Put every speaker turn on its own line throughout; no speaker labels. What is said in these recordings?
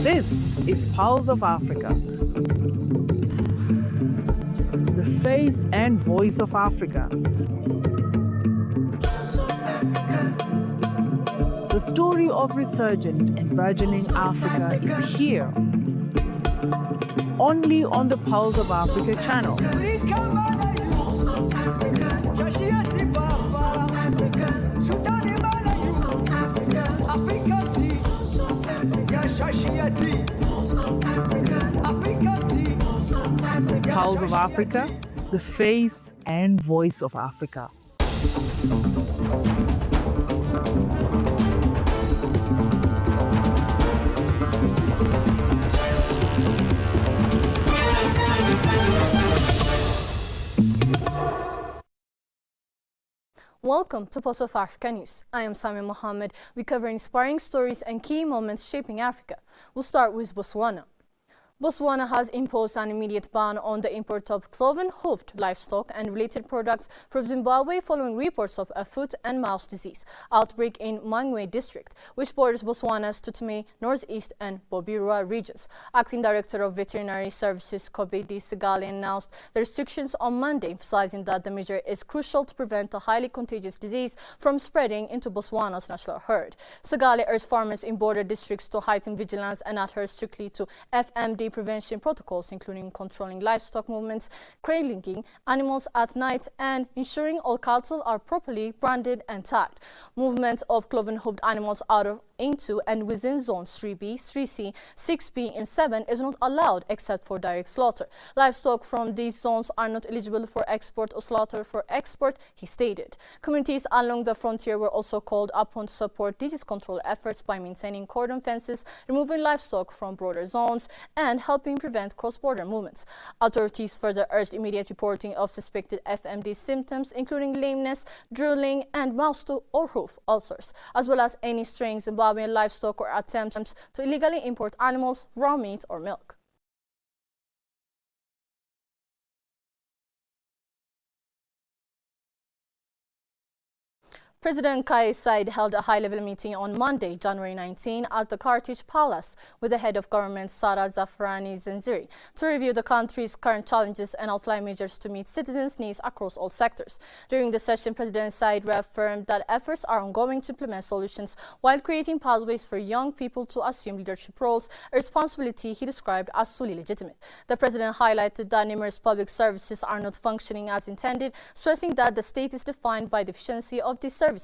This is Pulse of Africa, the face and voice of Africa. The story of resurgent and burgeoning Africa is here, only on the Pulse of Africa channel. Pulse of Africa, the face and voice of Africa.
Welcome to Pulse of Africa News. I am Samia Mohammed. We cover inspiring stories and key moments shaping Africa. We'll start with Botswana. Botswana has imposed an immediate ban on the import of cloven-hoofed livestock and related products from Zimbabwe following reports of a foot and mouth disease outbreak in Mangwe district, which borders Botswana's Tutumi, Northeast and Bobirua regions. Acting Director of Veterinary Services Kobedi Sigale announced the restrictions on Monday, emphasizing that the measure is crucial to prevent the highly contagious disease from spreading into Botswana's national herd. Sigale urged farmers in border districts to heighten vigilance and adhere strictly to FMD prevention protocols, including controlling livestock movements, cradling animals at night, and ensuring all cattle are properly branded and tagged. Movement of cloven-hoofed animals out of, into, and within zones 3B, 3C, 6B, and 7 is not allowed except for direct slaughter. Livestock from these zones are not eligible for export or slaughter for export, he stated. Communities along the frontier were also called upon to support disease control efforts by maintaining cordon fences, removing livestock from border zones, and helping prevent cross-border movements. Authorities further urged immediate reporting of suspected FMD symptoms, including lameness, drooling, and mouth or hoof ulcers, as well as any straying Zimbabwean livestock or attempts to illegally import animals, raw meat, or milk. President Kais Saied held a high-level meeting on Monday, January 19, at the Carthage Palace with the head of government, Sarah Zafrani Zenziri, to review the country's current challenges and outline measures to meet citizens' needs across all sectors. During the session, President Saied reaffirmed that efforts are ongoing to implement solutions while creating pathways for young people to assume leadership roles, a responsibility he described as solely legitimate. The president highlighted that numerous public services are not functioning as intended, stressing that the state is defined by the efficiency of these services.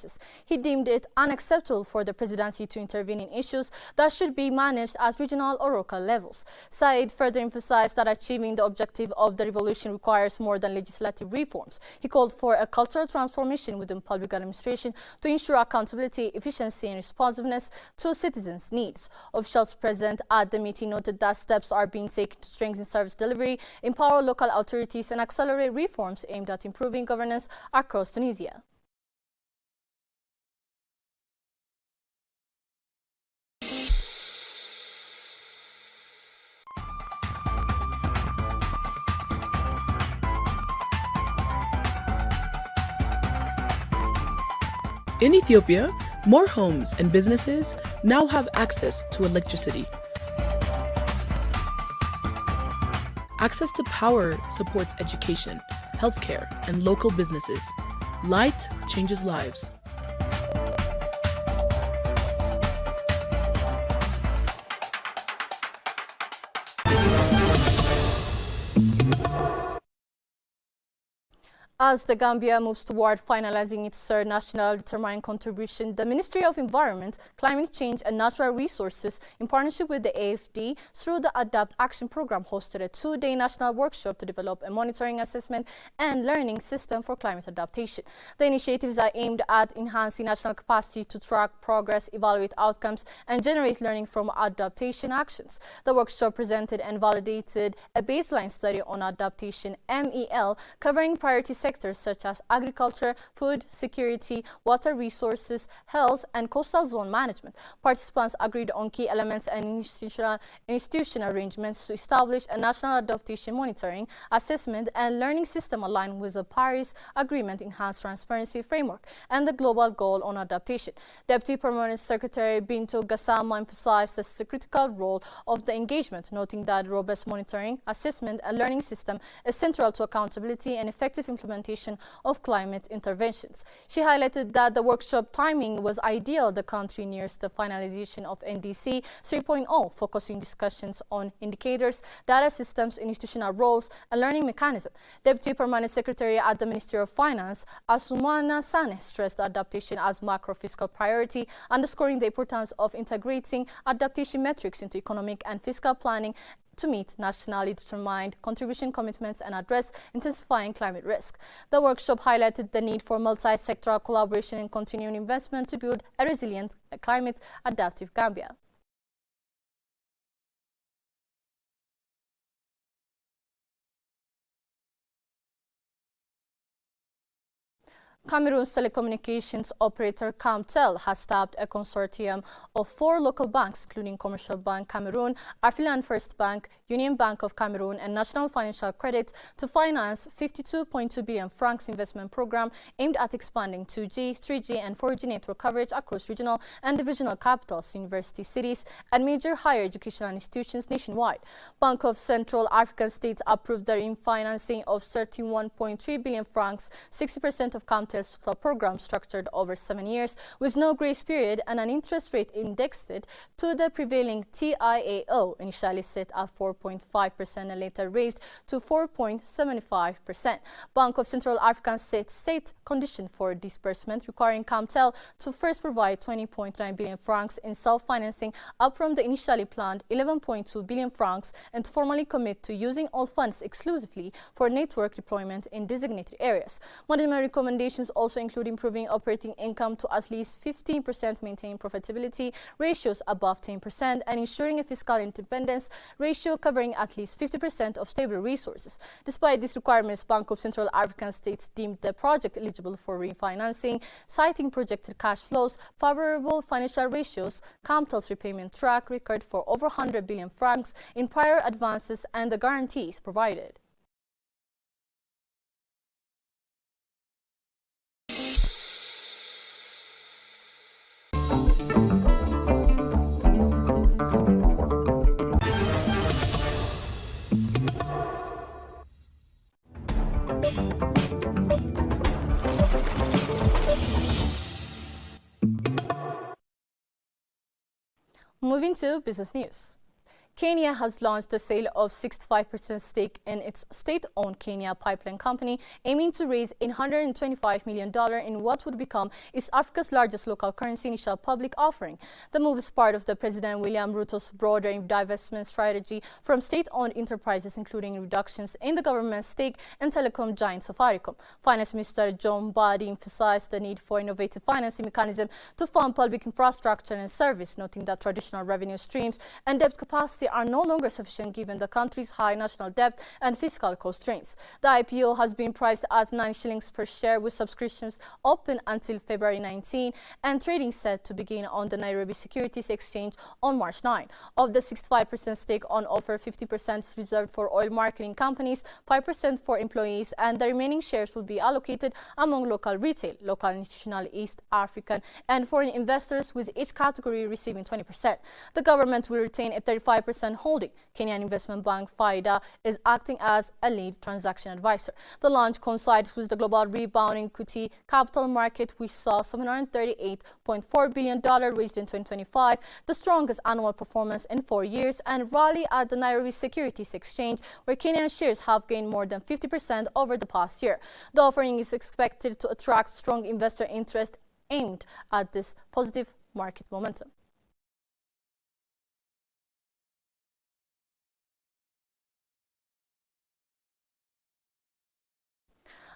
He deemed it unacceptable for the presidency to intervene in issues that should be managed at regional or local levels. Said further emphasized that achieving the objective of the revolution requires more than legislative reforms. He called for a cultural transformation within public administration to ensure accountability, efficiency, and responsiveness to citizens' needs. Officials present at the meeting noted that steps are being taken to strengthen service delivery, empower local authorities, and accelerate reforms aimed at improving governance across Tunisia.
In Ethiopia, more homes and businesses now have access to electricity. Access to power supports education, healthcare, and local businesses. Light changes lives.
As the Gambia moves toward finalizing its third national determined contribution, the Ministry of Environment, Climate Change and Natural Resources, in partnership with the AFD, through the Adapt Action Program, hosted a two-day national workshop to develop a monitoring, assessment and learning system for climate adaptation. The initiatives are aimed at enhancing national capacity to track progress, evaluate outcomes, and generate learning from adaptation actions. The workshop presented and validated a baseline study on adaptation, MEL, covering priority sectors sectors such as agriculture, food security, water resources, health, and coastal zone management. Participants agreed on key elements and institutional arrangements to establish a national adaptation monitoring, assessment, and learning system aligned with the Paris Agreement Enhanced Transparency Framework and the Global Goal on Adaptation. Deputy Permanent Secretary Bintou Gassama emphasized the critical role of the engagement, noting that robust monitoring, assessment, and learning system is central to accountability and effective implementation of climate interventions. She highlighted that the workshop timing was ideal. The country nears the finalization of NDC 3.0, focusing discussions on indicators, data systems, institutional roles, and learning mechanism. Deputy Permanent Secretary at the Ministry of Finance, Asumana Sane, stressed adaptation as macro-fiscal priority, underscoring the importance of integrating adaptation metrics into economic and fiscal planning to meet nationally determined contribution commitments and address intensifying climate risk. The workshop highlighted the need for multi-sectoral collaboration and continuing investment to build a resilient, climate-adaptive Gambia. Cameroon's telecommunications operator Camtel has tapped a consortium of 4 local banks, including Commercial Bank Cameroon, Afriland First Bank, Union Bank of Cameroon, and National Financial Credit to finance 52.2 billion francs investment program aimed at expanding 2G, 3G, and 4G network coverage across regional and divisional capitals, university cities, and major higher educational institutions nationwide. Bank of Central African States approved the refinancing of 31.3 billion francs, 60% of Camtel program structured over 7 years with no grace period and an interest rate indexed to the prevailing TIAO, initially set at 4.5% and later raised to 4.75%. Bank of Central African States state condition for disbursement, requiring Camtel to first provide 20.9 billion francs in self-financing, up from the initially planned 11.2 billion francs, and to formally commit to using all funds exclusively for network deployment in designated areas. Management recommendations also include improving operating income to at least 15%, maintaining profitability ratios above 10%, and ensuring a fiscal independence ratio covering at least 50% of stable resources. Despite these requirements, Bank of Central African States deemed the project eligible for refinancing, citing projected cash flows, favorable financial ratios, Camtel's repayment track record for over 100 billion francs in prior advances, and the guarantees provided. Moving to business news. Kenya has launched the sale of 65% stake in its state-owned Kenya Pipeline Company, aiming to raise $125 million in what would become East Africa's largest local currency initial public offering. The move is part of the President William Ruto's broader divestment strategy from state-owned enterprises, including reductions in the government's stake in telecom giant Safaricom. Finance Minister John Mbadi emphasized the need for innovative financing mechanism to fund public infrastructure and service, noting that traditional revenue streams and debt capacity are no longer sufficient given the country's high national debt and fiscal constraints. The IPO has been priced at 9 shillings per share, with subscriptions open until February 19 and trading set to begin on the Nairobi Securities Exchange on March 9. Of the 65% stake on offer, 50% is reserved for oil marketing companies, 5% for employees, and the remaining shares will be allocated among local retail, local institutional, East African, and foreign investors, with each category receiving 20%. The government will retain a 35% holding. Kenyan Investment Bank FIDA is acting as a lead transaction advisor. The launch coincides with the global rebound in equity capital market, which saw $738.4 billion raised in 2025, the strongest annual performance in 4 years, and rally at the Nairobi Securities Exchange, where Kenyan shares have gained more than 50% over the past year. The offering is expected to attract strong investor interest aimed at this positive market momentum.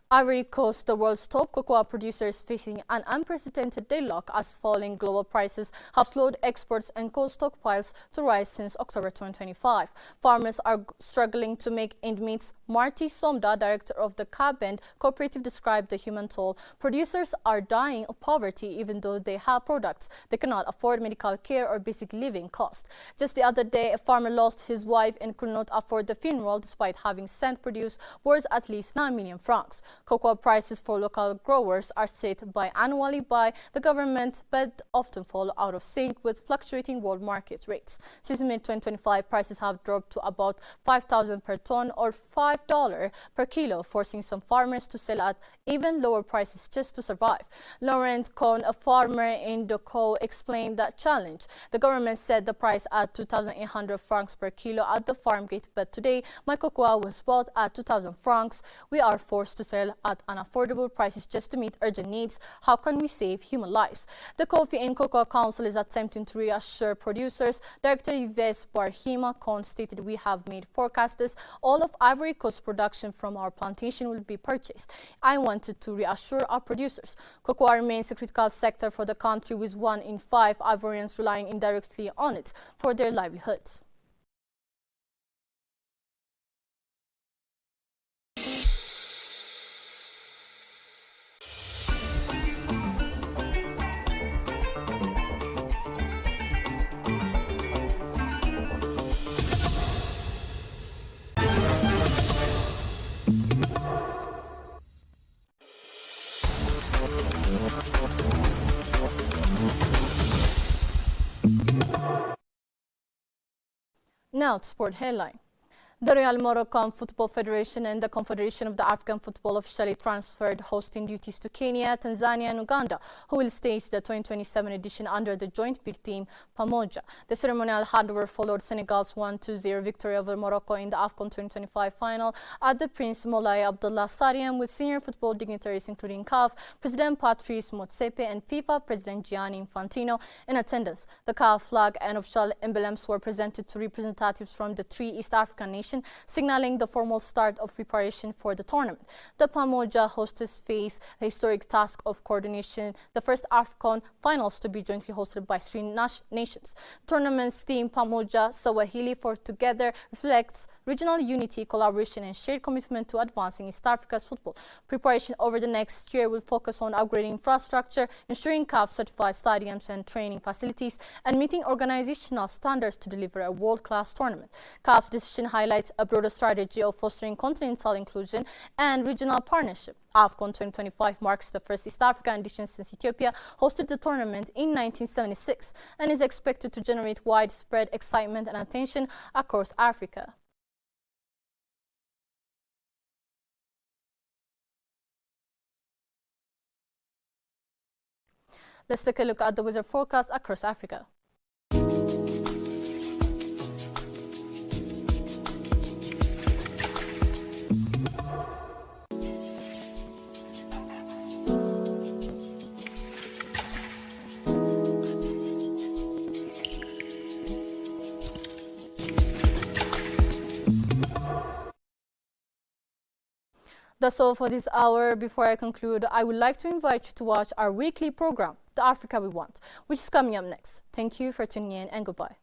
Ivory Coast, the world's top cocoa producer, is facing an unprecedented deadlock as falling global prices have slowed exports and coal stockpiles to rise since October 2025. Farmers are struggling to make ends meet. Marty Somda, director of the Cabend cooperative, described the human toll. Producers are dying of poverty even though they have products. They cannot afford medical care or basic living costs. Just the other day, a farmer lost his wife and could not afford the funeral despite having sent produce worth at least 9 million francs. Cocoa prices for local growers are set annually by the government, but often fall out of sync with fluctuating world market rates. Since mid-2025, prices have dropped to about 5,000 per ton or $5 per kilo, forcing some farmers to sell at even lower prices just to survive. Laurent Cohn, a farmer in Dakar, explained that challenge. The government set the price at 2,800 francs per kilo at the farm gate, but today my cocoa was bought at 2,000 francs. We are forced to sell at unaffordable prices just to meet urgent needs. How can we save human lives? The Coffee and Cocoa Council is attempting to reassure producers. Director Yves Barhima Khan stated, "We have made forecasts. All of Ivory Coast production from our plantation will be purchased. I wanted to reassure our producers. Cocoa remains a critical sector for the country, with 1 in 5 Ivorians relying indirectly on it for their livelihoods." Now to sport headline. The Royal Moroccan Football Federation and the Confederation of the African Football officially transferred hosting duties to Kenya, Tanzania and Uganda, who will stage the 2027 edition under the joint bid team Pamoja. The ceremonial handover followed Senegal's 1-0 victory over Morocco in the AFCON 2025 final at the Prince Moulay Abdullah Stadium, with senior football dignitaries including CAF President Patrice Motsepe and FIFA President Gianni Infantino in attendance. The CAF flag and official emblems were presented to representatives from the 3 East African nations, signaling the formal start of preparation for the tournament. The Pamoja hostess face the historic task of coordination, the first AFCON finals to be jointly hosted by 3 nations. Tournament's theme, Pamoja Swahili for Together, reflects regional unity, collaboration and shared commitment to advancing East Africa's football. Preparation over the next year will focus on upgrading infrastructure, ensuring CAF-certified stadiums and training facilities, and meeting organizational standards to deliver a world-class tournament. CAF's decision highlights a broader strategy of fostering continental inclusion and regional partnership. AFCON 2025 marks the first East African edition since Ethiopia hosted the tournament in 1976 and is expected to generate widespread excitement and attention across Africa. Let's take a look at the weather forecast across Africa. That's all for this hour. Before I conclude, I would like to invite you to watch our weekly program, The Africa We Want, which is coming up next. Thank you for tuning in and goodbye.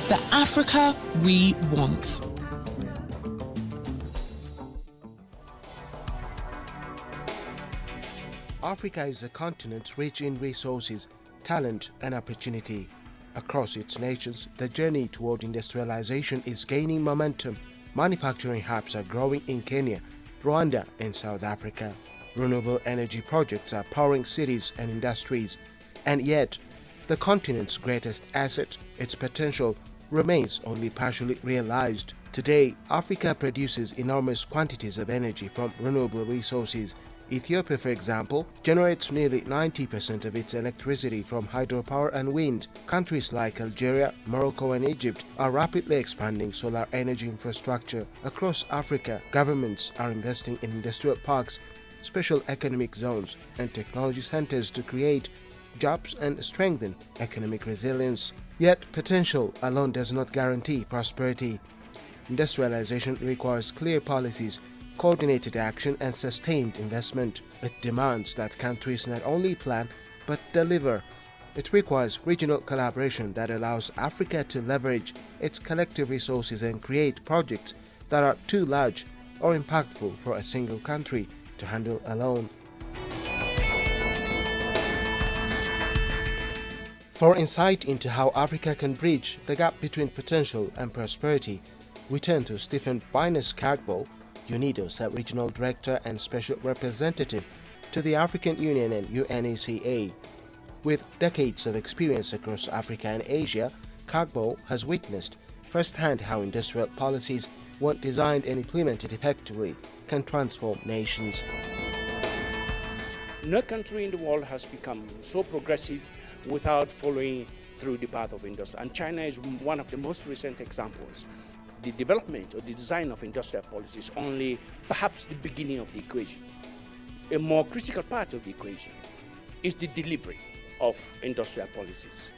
The Africa we want.
Africa is a continent rich in resources, talent and opportunity. Across its nations, the journey toward industrialization is gaining momentum. Manufacturing hubs are growing in Kenya, Rwanda and South Africa. Renewable energy projects are powering cities and industries. And yet, the continent's greatest asset, its potential, remains only partially realized. Today, Africa produces enormous quantities of energy from renewable resources, Ethiopia, for example, generates nearly 90% of its electricity from hydropower and wind. Countries like Algeria, Morocco and Egypt are rapidly expanding solar energy infrastructure. Across Africa, governments are investing in industrial parks, special economic zones and technology centers to create jobs and strengthen economic resilience. Yet, potential alone does not guarantee prosperity. Industrialization requires clear policies, coordinated action and sustained investment. It demands that countries not only plan but deliver. It requires regional collaboration that allows Africa to leverage its collective resources and create projects that are too large or impactful for a single country to handle alone. For insight into how Africa can bridge the gap between potential and prosperity, we turn to Stephen Byness-Cargbo, UNIDO's Regional Director and Special Representative to the African Union and UNECA. With decades of experience across Africa and Asia, Cargbo has witnessed firsthand how industrial policies, when designed and implemented effectively, can transform nations.
No country in the world has become so progressive without following through the path of industry, and China is one of the most recent examples. The development or the design of industrial policy is only perhaps the beginning of the equation. A more critical part of the equation is the delivery of industrial policies.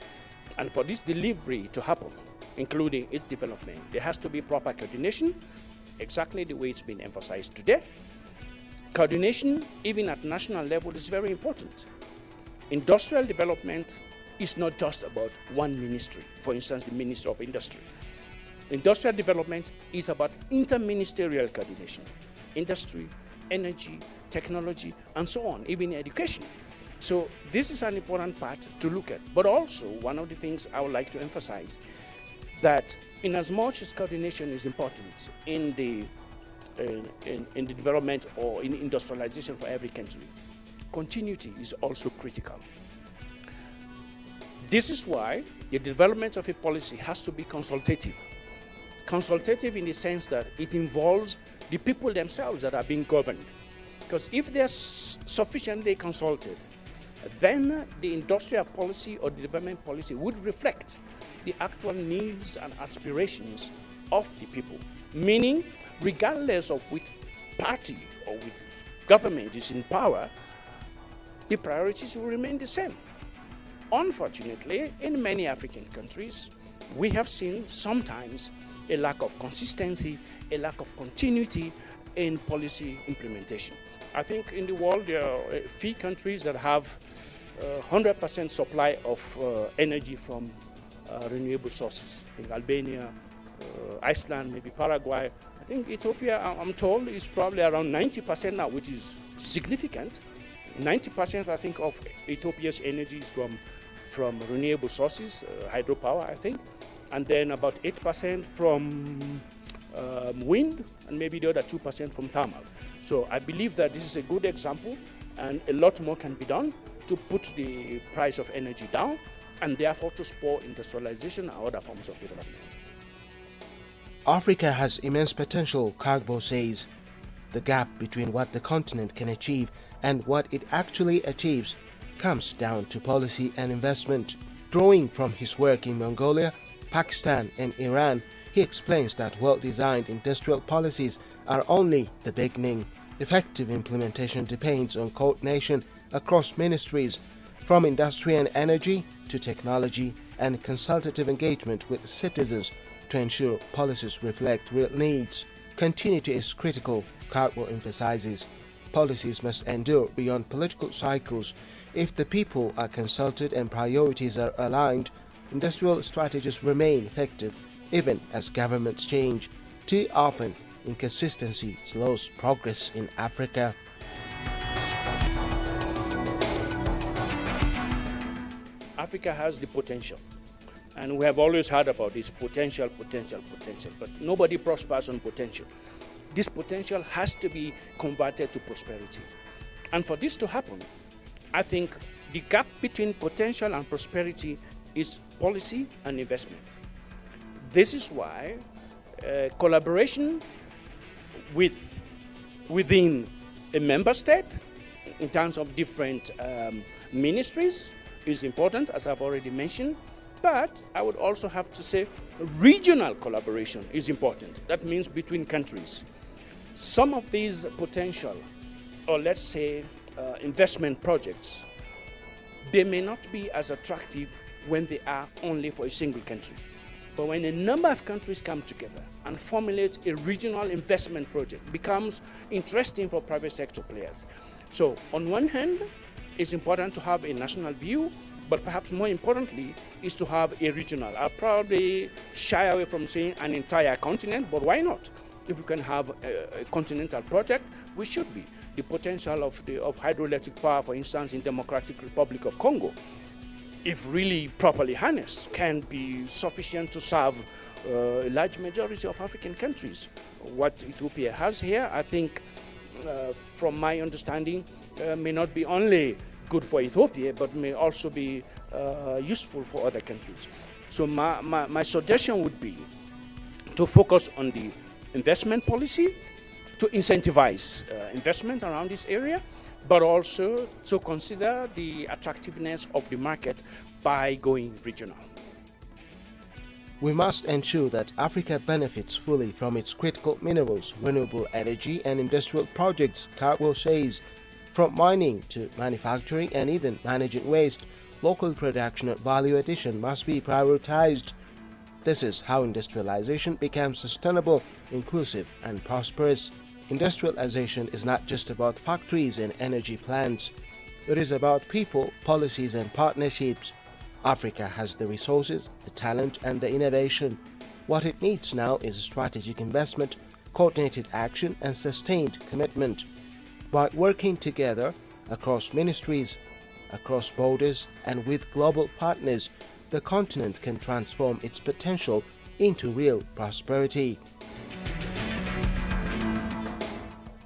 And for this delivery to happen, including its development, there has to be proper coordination, exactly the way it's been emphasized today. Coordination, even at national level, is very important. Industrial development is not just about one ministry, for instance, the Ministry of Industry. Industrial development is about interministerial coordination, industry, energy, technology, and so on, even education. So this is an important part to look at. But also, one of the things I would like to emphasize, that in as much as coordination is important in the development or in industrialization for every country, continuity is also critical. This is why the development of a policy has to be consultative. Consultative in the sense that it involves the people themselves that are being governed. Because if they're sufficiently consulted, then the industrial policy or the development policy would reflect the actual needs and aspirations of the people. Meaning, regardless of which party or which government is in power, the priorities will remain the same. Unfortunately, in many African countries, we have seen sometimes a lack of consistency, a lack of continuity in policy implementation. I think in the world there are a few countries that have 100% supply of energy from renewable sources. I think Albania, Iceland, maybe Paraguay. I think Ethiopia, I'm told, is probably around 90% now, which is significant. 90% I think of Ethiopia's energy is from renewable sources, hydropower I think, and then about 8% from wind, and maybe the other 2% from thermal. So I believe that this is a good example, and a lot more can be done to put the price of energy down, and therefore to spur industrialization and other forms of development.
Africa has immense potential, Cargbo says. The gap between what the continent can achieve and what it actually achieves comes down to policy and investment. Drawing from his work in Mongolia, Pakistan and Iran, he explains that well-designed industrial policies are only the beginning. Effective implementation depends on coordination across ministries, from industry and energy to technology, and consultative engagement with citizens to ensure policies reflect real needs. Continuity is critical, Cargbo emphasizes. Policies must endure beyond political cycles. If the people are consulted and priorities are aligned, industrial strategies remain effective even as governments change. Too often, inconsistency slows progress in Africa.
Africa has the potential, and we have always heard about this potential, but nobody prospers on potential. This potential has to be converted to prosperity. And for this to happen, I think the gap between potential and prosperity is policy and investment. This is why collaboration within a member state in terms of different ministries is important, as I've already mentioned. But I would also have to say regional collaboration is important. That means between countries. Some of these potential, or let's say investment projects, they may not be as attractive when they are only for a single country. But when a number of countries come together and formulate a regional investment project, it becomes interesting for private sector players. So on one hand, it's important to have a national view, but perhaps more importantly is to have a regional. I'll probably shy away from saying an entire continent, but why not? If we can have a continental project, we should be. The potential of hydroelectric power, for instance, in Democratic Republic of Congo, if really properly harnessed, can be sufficient to serve a large majority of African countries. What Ethiopia has here, I think, from my understanding, may not be only good for Ethiopia, but may also be useful for other countries. So my suggestion would be to focus on the investment policy, to incentivize investment around this area, but also to consider the attractiveness of the market by going regional.
We must ensure that Africa benefits fully from its critical minerals, renewable energy and industrial projects, Carwell says. From mining to manufacturing and even managing waste, local production and value addition must be prioritized. This is how industrialization becomes sustainable, inclusive and prosperous. Industrialization is not just about factories and energy plants. It is about people, policies and partnerships. Africa has the resources, the talent and the innovation. What it needs now is strategic investment, coordinated action and sustained commitment. By working together across ministries, across borders and with global partners, the continent can transform its potential into real prosperity.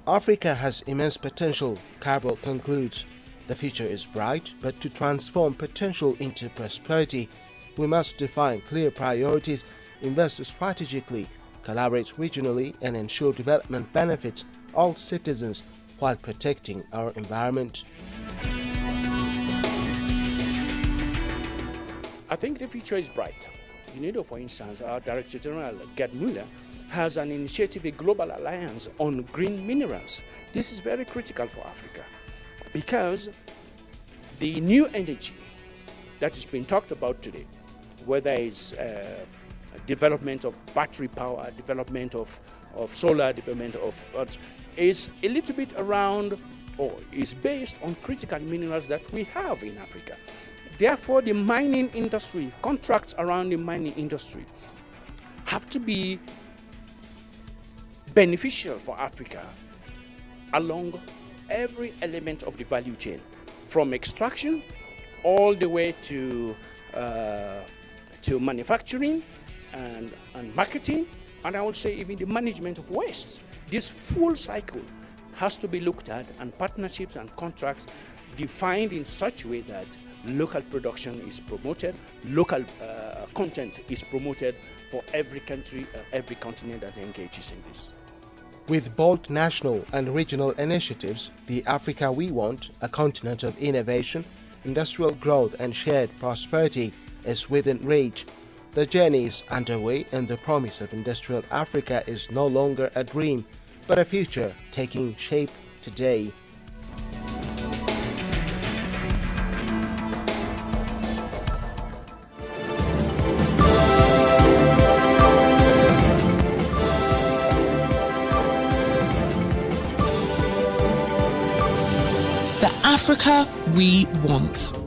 Africa has immense potential, Carwell concludes. The future is bright, but to transform potential into prosperity, we must define clear priorities, invest strategically, collaborate regionally, and ensure development benefits all citizens while protecting our environment.
I think the future is bright. UNIDO, for instance, our Director General, Gerd Müller, has an initiative, a global alliance on green minerals. This is very critical for Africa because the new energy that is being talked about today, whether it's development of battery power, development of solar, development of is a little bit around or is based on critical minerals that we have in Africa. Therefore, the mining industry, contracts around the mining industry have to be beneficial for Africa along every element of the value chain, from extraction all the way to manufacturing and marketing, and I would say even the management of waste. This full cycle has to be looked at, and partnerships and contracts defined in such a way that local production is promoted, local content is promoted for every country, every continent that engages in this.
With bold national and regional initiatives, the Africa we want, a continent of innovation, industrial growth and shared prosperity, is within reach. The journey is underway and the promise of industrial Africa is no longer a dream, but a future taking shape today.
The Africa we want.